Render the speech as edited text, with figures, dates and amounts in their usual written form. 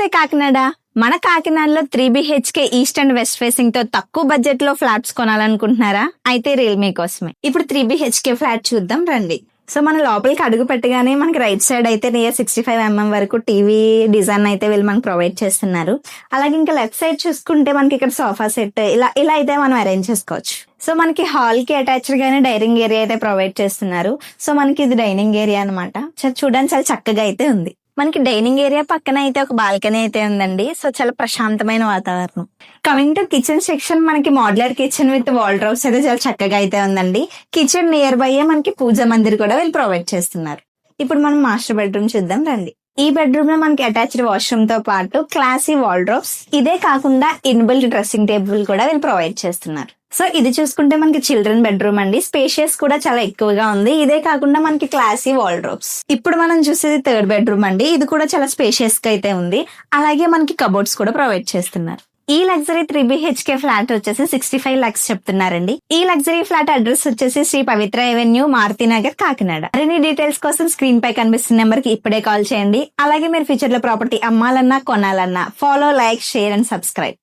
నమస్తే కాకినాడ. మన కాకినాడలో 3BHK east and west facing తో తక్కువ బడ్జెట్ లో ఫ్లాట్స్ కొనాలనుకుంటున్నారా? అయితే రీల్ మీకోసమే. ఇప్పుడు 3BHK ఫ్లాట్ చూద్దాం రండి. సో మన లోపలికి అడుగు పెట్టగానే మనకి రైట్ సైడ్ అయితే నియర్ 65mm వరకు టీవీ డిజైన్ అయితే వీళ్ళు మనకు ప్రొవైడ్ చేస్తున్నారు. అలాగే ఇంకా లెఫ్ట్ సైడ్ చూసుకుంటే మనకి ఇక్కడ సోఫా సెట్ ఇలా అయితే మనం అరేంజ్ చేసుకోవచ్చు. సో మనకి హాల్ కి అటాచ్డ్ గానే డైనింగ్ ఏరియా అయితే ప్రొవైడ్ చేస్తున్నారు. సో మనకి ఇది డైనింగ్ ఏరియా అనమాట. చూడడానికి చాలా చక్కగా అయితే ఉంది. మనకి డైనింగ్ ఏరియా పక్కన అయితే ఒక బాల్కనీ అయితే ఉందండి. సో చాలా ప్రశాంతమైన వాతావరణం. కమింగ్ టు కిచెన్ సెక్షన్, మనకి మోడ్యులర్ కిచెన్ విత్ వాల్డ్రోబ్స్ అయితే చాలా చక్కగా అయితే ఉందండి. కిచెన్ నియర్ బై మనకి పూజా మందిర్ కూడా వీళ్ళు ప్రొవైడ్ చేస్తున్నారు. ఇప్పుడు మనం మాస్టర్ బెడ్రూమ్ చూద్దాం రండి. ఈ బెడ్రూమ్ లో మనకి అటాచ్డ్ వాష్రూమ్ తో పాటు క్లాసీ వాల్డ్రోబ్స్, ఇదే కాకుండా ఇన్బిల్ట్ డ్రెస్సింగ్ టేబుల్ కూడా వీళ్ళు ప్రొవైడ్ చేస్తున్నారు. సో ఇది చూసుకుంటే మనకి చిల్డ్రన్ బెడ్రూమ్ అండి. స్పేషియస్ కూడా చాలా ఎక్కువగా ఉంది. ఇదే కాకుండా మనకి క్లాసీ వాల్డ్రోబ్స్. ఇప్పుడు మనం చూసేది థర్డ్ బెడ్రూమ్ అండి. ఇది కూడా చాలా స్పేషియస్ గా అయితే ఉంది. అలాగే మనకి కబోర్డ్స్ కూడా ప్రొవైడ్ చేస్తున్నారు. ఈ లగ్జరీ 3BHK ఫ్లాట్ వచ్చేసి 65 lakhs చెప్తున్నారండి. ఈ లగ్జరీ ఫ్లాట్ అడ్రస్ వచ్చేసి శ్రీ పవిత్ర అవెన్యూ, మారుతి నగర్, కాకినాడ. మరిన్ని డీటెయిల్స్ కోసం స్క్రీన్ పై కనిపిస్తున్న నెంబర్ కి ఇప్పుడే కాల్ చేయండి. అలాగే మీరు ఫ్యూచర్ లో ప్రాపర్టీ అమ్మాలన్నా కొనాలన్నా follow, like, share and subscribe.